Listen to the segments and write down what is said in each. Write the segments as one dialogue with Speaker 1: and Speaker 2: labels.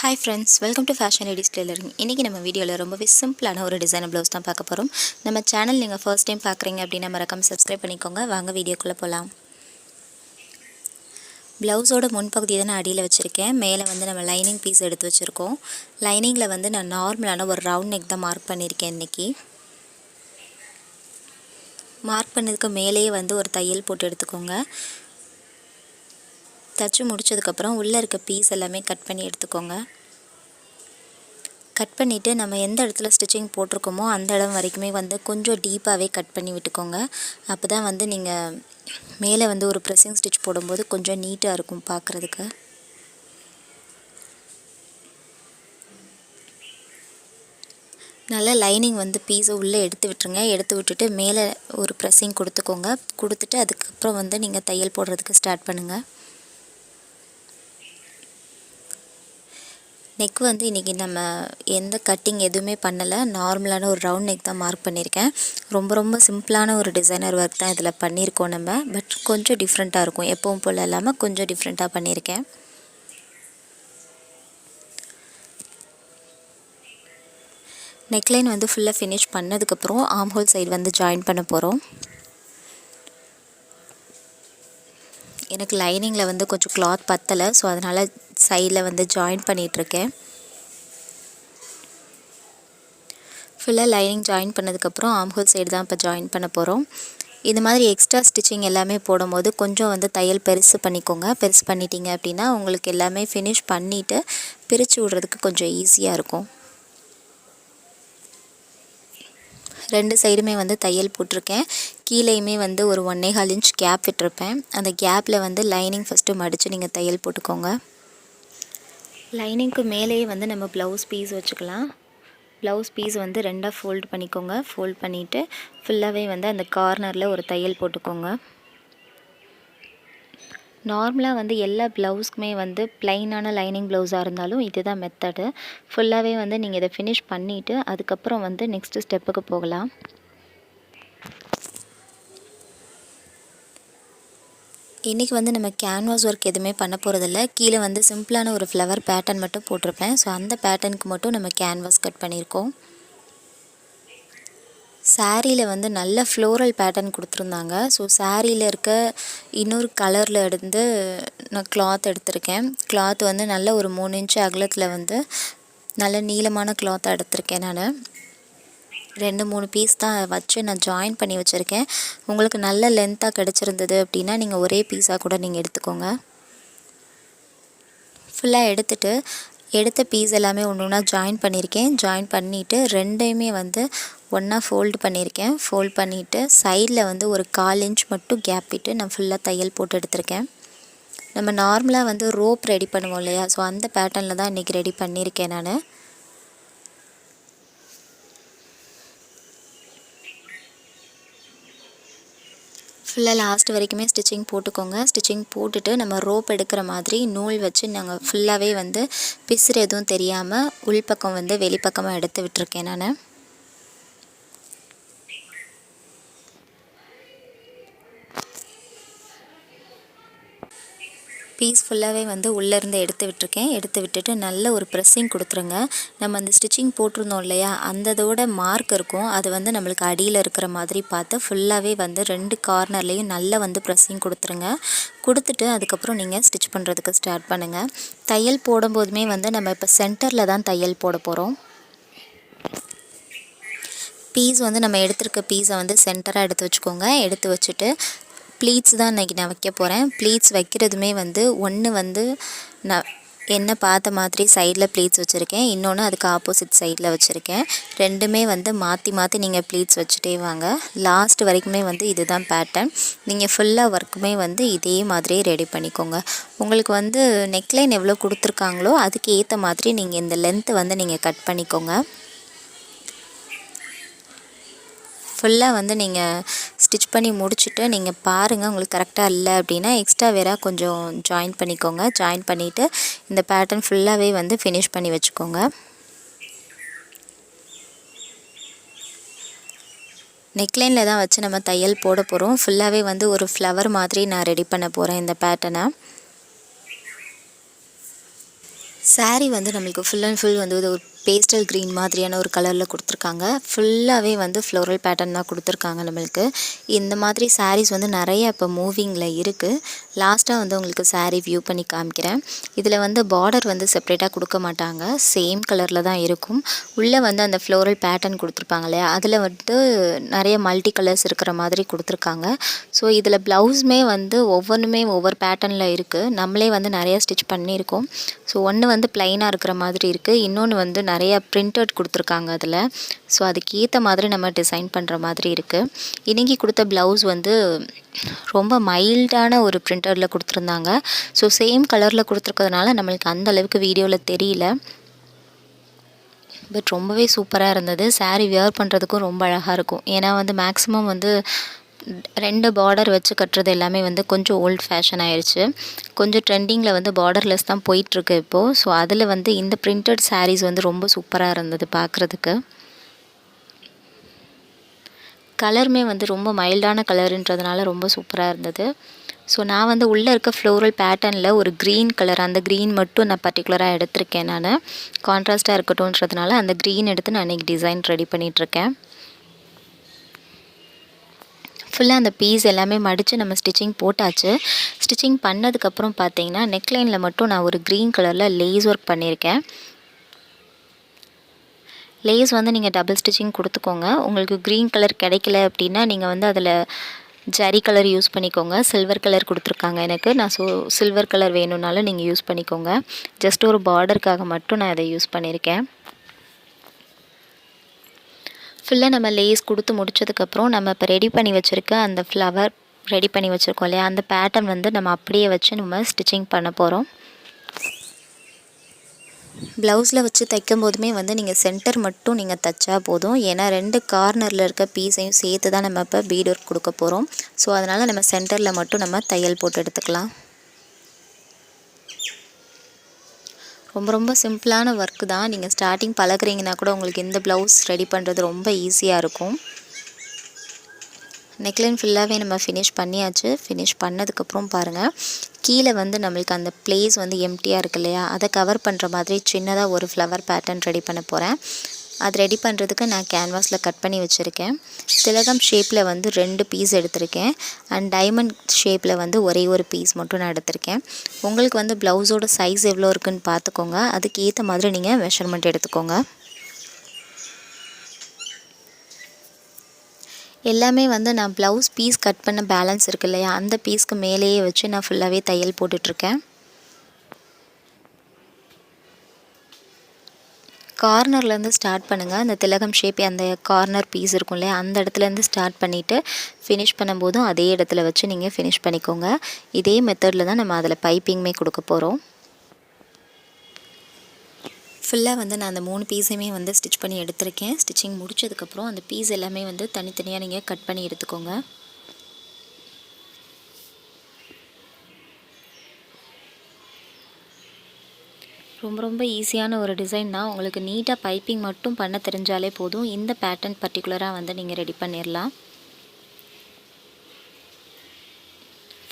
Speaker 1: Hi friends, welcome to Fashion Ladies Tailoring. இன்னைக்கு நம்ம வீடியோல ரொம்பவே சிம்பிளான ஒரு டிசைனர் ப்ளவுஸ் தான் பார்க்க போறோம். நம்ம சேனல் நீங்க ஃபர்ஸ்ட் டைம் பார்க்கறீங்க அப்படினா மறக்காம Subscribe பண்ணிக்கோங்க. வாங்க வீடியோக்குள்ள போலாம். ப்ளவுஸோட முன் பகுதியை தான் நான் அடியில வச்சிருக்கேன். மேலே வந்து நம்ம லைனிங் பீஸ் எடுத்து வச்சிருக்கோம். லைனிங்ல வந்து நான் நார்மலான ஒரு ரவுண்ட் நெக் தான் மார்க் பண்ணிருக்கேன் இன்னைக்கு. மார்க் பண்ணதுக்கு மேலேயே வந்து ஒரு தையல் போட்டு எடுத்துக்கோங்க. தச்சு முடிச்சதுக்கு அப்புறம் உள்ள இருக்க பீஸ் எல்லாமே கட் பண்ணி எடுத்துக்கோங்க. கட் பண்ணிவிட்டு நம்ம எந்த இடத்துல ஸ்டிச்சிங் போட்டிருக்கோமோ அந்த இடம் வரைக்குமே வந்து கொஞ்சம் டீப்பாகவே கட் பண்ணி விட்டுக்கோங்க. அப்போ தான் வந்து நீங்கள் மேலே வந்து ஒரு ப்ரெஸ்ஸிங் ஸ்டிச் போடும்போது கொஞ்சம் நீட்டாக இருக்கும் பார்க்குறதுக்கு. நல்லா லைனிங் வந்து பீஸை உள்ளே எடுத்து விட்டுருங்க. எடுத்து விட்டுட்டு மேலே ஒரு ப்ரெஸ்ஸிங் கொடுத்துக்கோங்க. கொடுத்துட்டு அதுக்கப்புறம் வந்து நீங்கள் தையல் போடுறதுக்கு ஸ்டார்ட் பண்ணுங்கள். நெக் வந்து இன்றைக்கி நம்ம எந்த கட்டிங் எதுவுமே பண்ணலை. நார்மலான ஒரு ரவுண்ட் நெக் தான் மார்க் பண்ணியிருக்கேன். ரொம்ப சிம்பிளான ஒரு டிசைனர் ஒர்க் தான் இதில் பண்ணியிருக்கோம் நம்ம. பட் கொஞ்சம் டிஃப்ரெண்ட்டாக இருக்கும். எப்பவும் போல் இல்லாமல் கொஞ்சம் டிஃப்ரெண்ட்டாக பண்ணியிருக்கேன். நெக்லைன் வந்து ஃபுல்லாக ஃபினிஷ் பண்ணதுக்கப்புறம் ஆர்ம் ஹோல் சைடு வந்து ஜாயின் பண்ண போகிறோம். எனக்கு லைனிங்கில் வந்து கொஞ்சம் கிளாத் பத்தலை. ஸோ அதனால் சைடில் வந்து ஜாயின் பண்ணிகிட்ருக்கேன். ஃபுல்லாக லைனிங் ஜாயின் பண்ணதுக்கப்புறம் ஆர்ம் ஹோல் சைடு தான் இப்போ ஜாயின் பண்ண போகிறோம். இது மாதிரி எக்ஸ்ட்ரா ஸ்டிச்சிங் எல்லாமே போடும்போது கொஞ்சம் வந்து தையல் பெருசு பண்ணிக்கோங்க. பெருசு பண்ணிட்டீங்க அப்படின்னா உங்களுக்கு எல்லாமே ஃபினிஷ் பண்ணிவிட்டு பிரித்து விடுறதுக்கு கொஞ்சம் ஈஸியாக இருக்கும். ரெண்டு சைடுமே வந்து தையல் போட்டிருக்கேன். கீழேயுமே வந்து ஒரு 1.25 இன்ச் கேப் விட்டுருப்பேன். அந்த கேப்பில் வந்து லைனிங் ஃபஸ்ட்டு மடித்து நீங்கள் தையல் போட்டுக்கோங்க. லைனிங்க்கு மேலேயே வந்து நம்ம ப்ளவுஸ் பீஸ் வச்சுக்கலாம். ப்ளவுஸ் பீஸ் வந்து ரெண்டாக ஃபோல்ட் பண்ணிக்கோங்க. ஃபோல்ட் பண்ணிவிட்டு ஃபுல்லாகவே வந்து அந்த கார்னரில் ஒரு தையல் போட்டுக்கோங்க. நார்மலாக வந்து எல்லா ப்ளவுஸ்க்குமே வந்து ப்ளைனான லைனிங் ப்ளவுஸாக இருந்தாலும் இதுதான் மெத்தடு. ஃபுல்லாகவே வந்து நீங்கள் இதை ஃபினிஷ் பண்ணிவிட்டு அதுக்கப்புறம் வந்து நெக்ஸ்ட்டு ஸ்டெப்புக்கு போகலாம். இன்றைக்கி வந்து நம்ம கேன்வாஸ் ஒர்க் எதுவுமே பண்ண போகிறதில்ல. கீழே வந்து சிம்பிளான ஒரு ஃப்ளவர் பேட்டர்ன் மட்டும் போட்டிருப்பேன். ஸோ அந்த பேட்டர்னுக்கு மட்டும் நம்ம கேன்வாஸ் கட் பண்ணியிருக்கோம். சாரியில் வந்து நல்ல ஃப்ளோரல் பேட்டர்ன் கொடுத்துருந்தாங்க. ஸோ சாரியில் இருக்க இன்னொரு கலரில் இருந்து நான் கிளாத் எடுத்திருக்கேன். கிளாத் வந்து நல்ல ஒரு 3 இன்ச்சு அகலத்தில் வந்து நல்ல நீளமான கிளாத்தாக எடுத்திருக்கேன். நான் 2-3 பீஸ் தான் வச்சு நான் ஜாயின் பண்ணி வச்சுருக்கேன். உங்களுக்கு நல்ல லென்த்தாக கிடச்சிருந்தது அப்படின்னா நீங்கள் ஒரே பீஸாக கூட நீங்கள் எடுத்துக்கோங்க. ஃபுல்லாக எடுத்த பீஸ் எல்லாமே ஒன்று ஒன்றா ஜாயின் பண்ணியிருக்கேன். ஜாயின் பண்ணிவிட்டு ரெண்டையுமே வந்து ஒன்றா ஃபோல்டு பண்ணியிருக்கேன். ஃபோல்ட் பண்ணிவிட்டு சைடில் வந்து ஒரு 1/4 இன்ச் மட்டும் கேப் விட்டு நான் ஃபுல்லாக தையல் போட்டு எடுத்திருக்கேன். நம்ம நார்மலாக வந்து ரோப் ரெடி பண்ணுவோம் இல்லையா, ஸோ அந்த பேட்டர்னில் தான் இன்றைக்கி ரெடி பண்ணியிருக்கேன் நான். ஃபுல்லாக லாஸ்ட் வரைக்குமே ஸ்டிச்சிங் போட்டுக்கோங்க. ஸ்டிச்சிங் போட்டுட்டு நம்ம ரோப் எடுக்கிற மாதிரி நூல் வச்சு நாங்கள் ஃபுல்லாகவே வந்து பிசுறு எதுவும் தெரியாமல் உள்பக்கம் வந்து வெளிப்பக்கமாக எடுத்து விட்டுருக்கேன் நான். பீஸ் ஃபுல்லாகவே வந்து உள்ளேருந்து எடுத்து விட்டுருக்கேன். எடுத்து விட்டுட்டு நல்ல ஒரு ப்ரெஸ்ஸிங் கொடுத்துருங்க. நம்ம அந்த ஸ்டிச்சிங் போட்டிருந்தோம் இல்லையா, அந்ததோட மார்க் இருக்கும். அது வந்து நம்மளுக்கு அடியில் இருக்கிற மாதிரி பார்த்து ஃபுல்லாகவே வந்து 2 கார்னர்லேயும் நல்லா வந்து ப்ரெஸ்ஸிங் கொடுத்துருங்க. கொடுத்துட்டு அதுக்கப்புறம் நீங்கள் ஸ்டிச் பண்ணுறதுக்கு ஸ்டார்ட் பண்ணுங்கள். தையல் போடும்போதுமே வந்து நம்ம இப்போ சென்டரில் தான் தையல் போட போகிறோம். பீஸ் வந்து நம்ம எடுத்துருக்க பீஸை வந்து சென்டராக எடுத்து வச்சுக்கோங்க. எடுத்து வச்சுட்டு ப்ளீட்ஸ் தான் இன்றைக்கி நான் வைக்க போகிறேன். ப்ளீட்ஸ் வைக்கிறதுமே வந்து ஒன்று வந்து நான் என்ன பார்த்த மாதிரி சைடில் ப்ளீட்ஸ் வச்சுருக்கேன். இன்னொன்று அதுக்கு ஆப்போசிட் சைடில் வச்சுருக்கேன். ரெண்டுமே வந்து மாற்றி நீங்கள் ப்ளீட்ஸ் வச்சுட்டே வாங்க. லாஸ்ட் வரைக்குமே வந்து இதுதான் பேட்டர்ன். நீங்கள் ஃபுல்லாக ஒர்க்குமே வந்து இதே மாதிரியே ரெடி பண்ணிக்கோங்க. உங்களுக்கு வந்து நெக்லைன் எவ்வளோ கொடுத்துருக்காங்களோ அதுக்கு ஏற்ற மாதிரி நீங்கள் இந்த லென்த்து வந்து நீங்கள் கட் பண்ணிக்கோங்க. ஃபுல்லாக வந்து நீங்கள் ஸ்டிச் பண்ணி முடிச்சுட்டு நீங்கள் பாருங்கள். உங்களுக்கு கரெக்டாக இல்லை அப்படின்னா எக்ஸ்ட்ரா வேறு கொஞ்சம் ஜாயின் பண்ணிக்கோங்க. ஜாயின் பண்ணிவிட்டு இந்த பேட்டர்ன் ஃபுல்லாகவே வந்து ஃபினிஷ் பண்ணி வச்சுக்கோங்க. நெக்லைனில் தான் வச்சு நம்ம தையல் போட போகிறோம். ஃபுல்லாகவே வந்து ஒரு ஃப்ளவர் மாதிரி நான் ரெடி பண்ண போகிறேன் இந்த பேட்டர்னை. சாரீ வந்து நம்மளுக்கு ஃபுல் அண்ட் ஃபுல் வந்து ஒரு பேஸ்டல் க்ரீன் மாதிரியான ஒரு கலரில் கொடுத்துருக்காங்க. ஃபுல்லாகவே வந்து ஃப்ளோரல் பேட்டர்ன் தான் கொடுத்துருக்காங்க நம்மளுக்கு. இந்த மாதிரி சாரீஸ் வந்து நிறைய இப்போ மூவிங்கில் இருக்குது. லாஸ்ட்டாக வந்து உங்களுக்கு சாரீ வியூ பண்ணி காமிக்கிறேன். இதில் வந்து பார்டர் வந்து செப்ரேட்டாக கொடுக்க மாட்டாங்க, சேம் கலரில் தான் இருக்கும். உள்ளே வந்து அந்த ஃப்ளோரல் பேட்டர்ன் கொடுத்துருப்பாங்க இல்லையா, அதில் வந்து நிறைய மல்டி கலர்ஸ் இருக்கிற மாதிரி கொடுத்துருக்காங்க. ஸோ இதில் ப்ளவுஸுமே வந்து ஒவ்வொன்றுமே ஒவ்வொரு பேட்டர்னில் இருக்குது. நம்மளே வந்து நிறைய ஸ்டிச் பண்ணியிருக்கோம். ஸோ ஒன்று வந்து ப்ளைனாக இருக்கிற மாதிரி இருக்குது, இன்னொன்று வந்து நிறைய பிரிண்டட் கொடுத்துருக்காங்க அதில். ஸோ அதுக்கேற்ற மாதிரி நம்ம டிசைன் பண்ணுற மாதிரி இருக்குது. இன்றைக்கி கொடுத்த ப்ளவுஸ் வந்து ரொம்ப மைல்டான ஒரு பிரிண்டடில் கொடுத்துருந்தாங்க. ஸோ சேம் கலரில் கொடுத்துருக்கிறதுனால நம்மளுக்கு அந்த அளவுக்கு வீடியோவில் தெரியல. பட் ரொம்பவே சூப்பராக இருந்தது. சாரீ வியர் பண்ணுறதுக்கும் ரொம்ப அழகாக இருக்கும். ஏன்னா வந்து மேக்ஸிமம் வந்து 2 பார்டர் வச்சு கட்டுறது எல்லாமே வந்து கொஞ்சம் ஓல்ட் ஃபேஷன் ஆயிடுச்சு. கொஞ்சம் ட்ரெண்டிங்கில் வந்து பார்டர்லெஸ் தான் போயிட்டுருக்கு இப்போது. ஸோ அதில் வந்து இந்த பிரிண்டட் சாரீஸ் வந்து ரொம்ப சூப்பராக இருந்தது பார்க்குறதுக்கு. கலருமே வந்து ரொம்ப மைல்டான கலருன்றதுனால ரொம்ப சூப்பராக இருந்தது. ஸோ நான் வந்து உள்ளே இருக்க ஃப்ளோரல் பேட்டர்னில் ஒரு க்ரீன் கலர், அந்த க்ரீன் மட்டும் நான் பர்டிகுலராக எடுத்திருக்கேன். நான் கான்ட்ராஸ்ட்டாக இருக்கட்டும்ன்றதுனால அந்த க்ரீன் எடுத்து நான் இன்றைக்கி டிசைன் ரெடி பண்ணிகிட்ருக்கேன். ஃபுல்லாக அந்த பீஸ் எல்லாமே மடித்து நம்ம ஸ்டிச்சிங் போட்டாச்சு. ஸ்டிச்சிங் பண்ணதுக்கப்புறம் பார்த்தீங்கன்னா நெக்லைனில் மட்டும் நான் ஒரு க்ரீன் கலரில் லேஸ் ஒர்க் பண்ணியிருக்கேன். லேஸ் வந்து நீங்கள் டபுள் ஸ்டிச்சிங் கொடுத்துக்கோங்க. உங்களுக்கு க்ரீன் கலர் கிடைக்கல அப்படின்னா நீங்கள் வந்து அதில் ஜரி கலர் யூஸ் பண்ணிக்கோங்க. சில்வர் கலர் கொடுத்துருக்காங்க எனக்கு. நான் சில்வர் கலர் வேணும்னாலும் நீங்கள் யூஸ் பண்ணிக்கோங்க. ஜஸ்ட் ஒரு பார்டருக்காக மட்டும் நான் இதை யூஸ் பண்ணியிருக்கேன். ஃபுல்லாக நம்ம லேஸ் கொடுத்து முடிச்சதுக்கப்புறம் நம்ம இப்போ ரெடி பண்ணி வச்சுருக்க அந்த ஃப்ளவர் ரெடி பண்ணி வச்சுருக்கோம் இல்லையா, அந்த பேட்டர்ன் வந்து நம்ம அப்படியே வச்சு நம்ம ஸ்டிச்சிங் பண்ண போகிறோம். ப்ளவுஸில் வச்சு தைக்கும் போதுமே வந்து நீங்கள் சென்டர் மட்டும் நீங்கள் தைச்சா போதும். ஏன்னா 2 கார்னரில் இருக்க பீஸையும் சேர்த்து தான் நம்ம இப்போ பீட் ஒர்க் கொடுக்க போகிறோம். ஸோ அதனால் நம்ம சென்டரில் மட்டும் நம்ம தையல் போட்டு எடுத்துக்கலாம். ரொம்ப சிம்பிளான ஒர்க்கு தான். நீங்கள் ஸ்டார்டிங் பழகுறீங்கன்னா கூட உங்களுக்கு இந்த ப்ளவுஸ் ரெடி பண்ணுறது ரொம்ப ஈஸியாக இருக்கும். நெக்லைன் ஃபுல்லாகவே நம்ம ஃபினிஷ் பண்ணியாச்சு. ஃபினிஷ் பண்ணதுக்கப்புறம் பாருங்கள், கீழே வந்து நம்மளுக்கு அந்த பிளேஸ் வந்து எம்டியாக இருக்கு இல்லையா, அதை கவர் பண்ணுற மாதிரி சின்னதாக ஒரு ஃப்ளவர் பேட்டர்ன் ரெடி பண்ண போகிறேன். அது ரெடி பண்ணுறதுக்கு நான் கேன்வாஸில் கட் பண்ணி வச்சுருக்கேன். திலகம் ஷேப்பில் வந்து 2 பீஸ் எடுத்திருக்கேன். அண்ட் டைமண்ட் ஷேப்பில் வந்து ஒரே ஒரு பீஸ் மட்டும் நான் எடுத்திருக்கேன். உங்களுக்கு வந்து ப்ளவுஸோட சைஸ் எவ்வளோ இருக்குதுன்னு பார்த்துக்கோங்க. அதுக்கு ஏற்ற மாதிரி நீங்கள் மெஷர்மெண்ட் எடுத்துக்கோங்க. எல்லாமே வந்து நான் ப்ளவுஸ் பீஸ் கட் பண்ண பேலன்ஸ் இருக்கு இல்லையா, அந்த பீஸ்க்கு மேலேயே வச்சு நான் ஃபுல்லாகவே தையல் போட்டுட்ருக்கேன். கார்னர்லேருந்து ஸ்டார்ட் பண்ணுங்கள். அந்த திலகம் ஷேப் அந்த கார்னர் பீஸ் இருக்கும் இல்லையா, அந்த இடத்துலேருந்து ஸ்டார்ட் பண்ணிவிட்டு ஃபினிஷ் பண்ணும்போதும் அதே இடத்துல வச்சு நீங்கள் ஃபினிஷ் பண்ணிக்கோங்க. இதே மெத்தடில் தான் நம்ம அதில் பைப்பிங்குமே கொடுக்க போகிறோம். ஃபுல்லாக வந்து நான் அந்த 3 பீஸையுமே வந்து ஸ்டிச் பண்ணி எடுத்திருக்கேன். ஸ்டிச்சிங் முடிச்சதுக்கப்புறம் அந்த பீஸ் எல்லாமே வந்து தனித்தனியாக நீங்கள் கட் பண்ணி எடுத்துக்கோங்க. ரொம்ப ஈஸியான ஒரு டிசைன் தான். உங்களுக்கு நீட்டாக பைப்பிங் மட்டும் பண்ண தெரிஞ்சாலே போதும். இந்த பேட்டர்ன் பர்டிகுலராக வந்து நீங்கள் ரெடி பண்ணிடலாம்.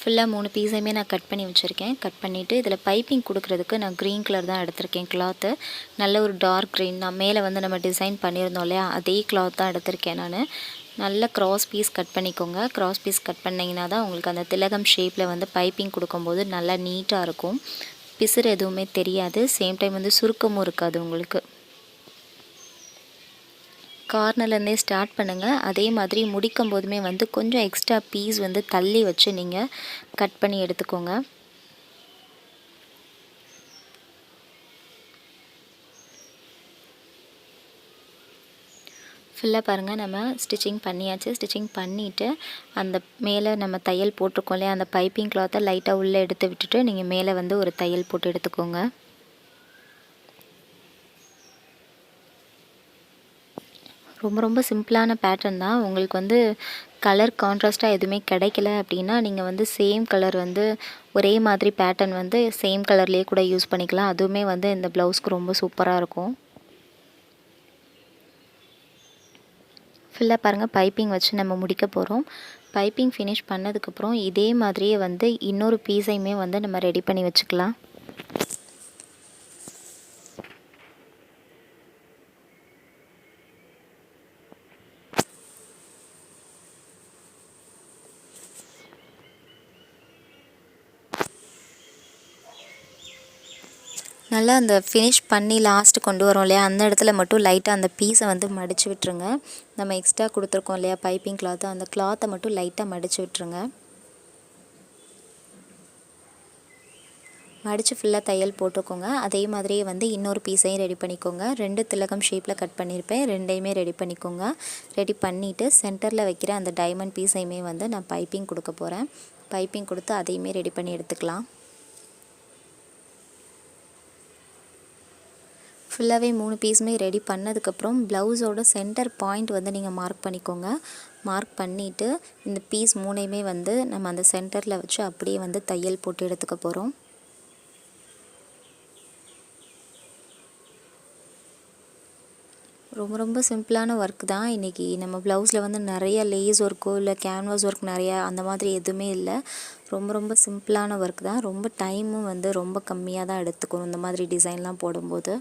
Speaker 1: ஃபுல்லாக 3 பீஸையுமே நான் கட் பண்ணி வச்சுருக்கேன். கட் பண்ணிவிட்டு இதில் பைப்பிங் கொடுக்குறதுக்கு நான் க்ரீன் கலர் தான் எடுத்திருக்கேன் கிளாத்து. நல்ல ஒரு டார்க் க்ரீன் தான். மேலே வந்து நம்ம டிசைன் பண்ணியிருந்தோம் இல்லையா, அதே கிளாத் தான் எடுத்திருக்கேன் நான். நல்ல க்ராஸ் பீஸ் கட் பண்ணிக்கோங்க. க்ராஸ் பீஸ் கட் பண்ணிங்கன்னா தான் உங்களுக்கு அந்த திலகம் ஷேப்பில் வந்து பைப்பிங் கொடுக்கும்போது நல்லா நீட்டாக இருக்கும். பிசுறு எதுவுமே தெரியாது. சேம் டைம் வந்து சுருக்கமும் இருக்காது உங்களுக்கு. கார்னர்லேருந்தே ஸ்டார்ட் பண்ணுங்கள். அதே மாதிரி முடிக்கும் போதுமே வந்து கொஞ்சம் எக்ஸ்ட்ரா பீஸ் வந்து தள்ளி வச்சு நீங்கள் கட் பண்ணி எடுத்துக்கோங்க. ஃபுல்லாக பாருங்கள், நம்ம ஸ்டிச்சிங் பண்ணியாச்சு. ஸ்டிச்சிங் பண்ணிவிட்டு அந்த மேலே நம்ம தையல் போட்டிருக்கோம் இல்லையா, அந்த பைப்பிங் கிளாத்தை லைட்டாக உள்ளே எடுத்து விட்டுட்டு நீங்கள் மேலே வந்து ஒரு தையல் போட்டு எடுத்துக்கோங்க. ரொம்ப சிம்பிளான பேட்டர்ன் தான். உங்களுக்கு வந்து கலர் கான்ட்ராஸ்ட்டாக எதுவுமே கிடைக்கல அப்படின்னா நீங்கள் வந்து சேம் கலர் வந்து ஒரே மாதிரி பேட்டர்ன் வந்து சேம் கலர்லேயே கூட யூஸ் பண்ணிக்கலாம். அதுவுமே வந்து இந்த ப்ளவுஸ்க்கு ரொம்ப சூப்பராக இருக்கும். ஃபுல்லாக பாருங்கள், பைப்பிங் வச்சு நம்ம முடிக்க போகிறோம். பைப்பிங் ஃபினிஷ் பண்ணதுக்கப்புறம் இதே மாதிரியே வந்து இன்னொரு பீஸையுமே வந்து நம்ம ரெடி பண்ணி வச்சுக்கலாம். நல்லா அந்த ஃபினிஷ் பண்ணி லாஸ்ட்டு கொண்டு வரோம் இல்லையா, அந்த இடத்துல மட்டும் லைட்டாக அந்த பீஸை வந்து மடித்து விட்டுருங்க. நம்ம எக்ஸ்ட்ரா கொடுத்துருக்கோம் இல்லையா பைப்பிங் கிளாத்து, அந்த கிளாத்தை மட்டும் லைட்டாக மடித்து விட்டுருங்க. மடித்து ஃபுல்லாக தையல் போட்டுக்கோங்க. அதே மாதிரியே வந்து இன்னொரு பீஸையும் ரெடி பண்ணிக்கோங்க. 2 திலகம் ஷேப்பில் கட் பண்ணியிருப்பேன், 2யுமே ரெடி பண்ணிக்கோங்க. ரெடி பண்ணிவிட்டு சென்டரில் வைக்கிற அந்த டைமண்ட் பீஸையுமே வந்து நான் பைப்பிங் கொடுக்க போகிறேன். பைப்பிங் கொடுத்து அதையுமே ரெடி பண்ணி எடுத்துக்கலாம். ஃபுல்லாகவே 3 பீஸுமே ரெடி பண்ணதுக்கப்புறம் ப்ளவுஸோட சென்டர் பாயிண்ட் வந்து நீங்கள் மார்க் பண்ணிக்கோங்க. மார்க் பண்ணிவிட்டு இந்த பீஸ் 3யுமே வந்து நம்ம அந்த சென்டரில் வச்சு அப்படியே வந்து தையல் போட்டு எடுத்துக்க போகிறோம். ரொம்ப சிம்பிளான ஒர்க் தான். இன்றைக்கி நம்ம ப்ளவுஸில் வந்து நிறைய லேஸ் ஒர்க்கோ இல்லை கேன்வாஸ் ஒர்க் நிறையா அந்த மாதிரி எதுவுமே இல்லை. ரொம்ப சிம்பிளான ஒர்க் தான். ரொம்ப டைமும் வந்து ரொம்ப கம்மியாக தான் எடுத்துக்கணும் இந்த மாதிரி டிசைன்லாம் போடும்போது.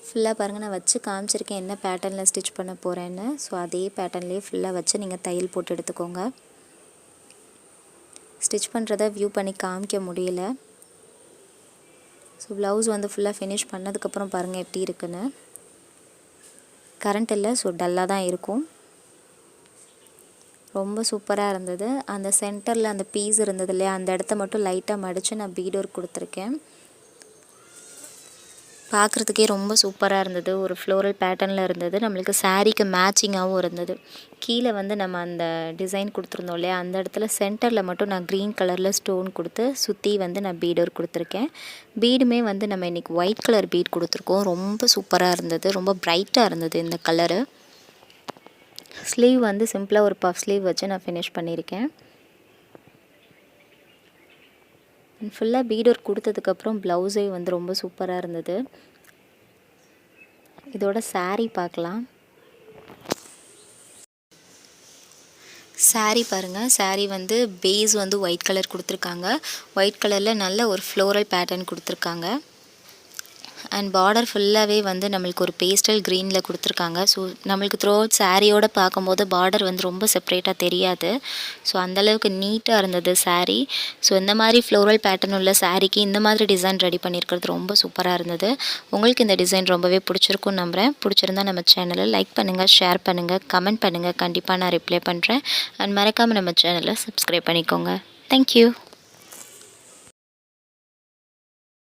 Speaker 1: ஃபுல்லாக பாருங்கள், நான் வச்சு காமிச்சிருக்கேன் என்ன பேட்டர்னில் ஸ்டிச் பண்ண போகிறேன்னு. ஸோ அதே பேட்டர்ன்லேயே ஃபுல்லாக வச்சு நீங்கள் தையல் போட்டு எடுத்துக்கோங்க. ஸ்டிச் பண்ணுறத வியூ பண்ணி காமிக்க முடியல. ஸோ ப்ளவுஸ் வந்து ஃபுல்லாக ஃபினிஷ் பண்ணதுக்கப்புறம் பாருங்கள் எப்படி இருக்குன்னு. கரண்ட் இல்லை, ஸோ டல்லாக தான் இருக்கும். ரொம்ப சூப்பராக இருந்தது. அந்த சென்டரில் அந்த பீஸ் இருந்தது இல்லையா, அந்த இடத்த மட்டும் லைட்டாக மடித்து நான் பீட் ஒர்க் கொடுத்துருக்கேன். பார்க்குறதுக்கே ரொம்ப சூப்பராக இருந்தது. ஒரு ஃப்ளோரல் பேட்டர்னில் இருந்தது. நம்மளுக்கு சாரீக்கு மேட்சிங்காகவும் இருந்தது. கீழே வந்து நம்ம அந்த டிசைன் கொடுத்துருந்தோம் இல்லையா, அந்த இடத்துல சென்டரில் மட்டும் நான் க்ரீன் கலரில் ஸ்டோன் கொடுத்து சுற்றி வந்து நான் பீட் ஒர்க் கொடுத்துருக்கேன். பீடுமே வந்து நம்ம இன்றைக்கி ஒயிட் கலர் பீட் கொடுத்துருக்கோம். ரொம்ப சூப்பராக இருந்தது. ரொம்ப ப்ரைட்டாக இருந்தது இந்த கலரு. ஸ்லீவ் வந்து சிம்பிளாக ஒரு பஃப் ஸ்லீவ் வச்சு நான் ஃபினிஷ் பண்ணியிருக்கேன். ஃபுல்லாக பீட் ஒர்க் கொடுத்ததுக்கப்புறம் ப்ளவுஸே வந்து ரொம்ப சூப்பராக இருந்தது. இதோட சாரீ பார்க்கலாம். சாரீ பாருங்கள். சாரீ வந்து பேஸ் வந்து ஒயிட் கலர் கொடுத்துருக்காங்க. ஒயிட் கலரில் நல்ல ஒரு ஃப்ளோரல் பேட்டர்ன் கொடுத்துருக்காங்க. அண்ட் பார்டர் ஃபுல்லாகவே வந்து நம்மளுக்கு ஒரு பேஸ்டல் க்ரீனில் கொடுத்துருக்காங்க. ஸோ நம்மளுக்கு த்ரோ அவுட் சாரியோடு பார்க்கும்போது பார்டர் வந்து ரொம்ப செப்ரேட்டாக தெரியாது. ஸோ அந்தளவுக்கு நீட்டாக இருந்தது சாரீ. ஸோ இந்த மாதிரி ஃப்ளோரல் பேட்டர்ன் உள்ள சாரீக்கு இந்த மாதிரி டிசைன் ரெடி பண்ணியிருக்கிறது ரொம்ப சூப்பராக இருந்தது. உங்களுக்கு இந்த டிசைன் ரொம்பவே பிடிச்சிருக்குன்னு நம்புகிறேன். பிடிச்சிருந்தா நம்ம சேனலை லைக் பண்ணுங்கள், ஷேர் பண்ணுங்கள், கமெண்ட் பண்ணுங்கள். கண்டிப்பாக நான் ரிப்ளை பண்ணுறேன். அண்ட் மறக்காமல் நம்ம சேனலை சப்ஸ்கிரைப் பண்ணிக்கோங்க. தேங்க்யூ.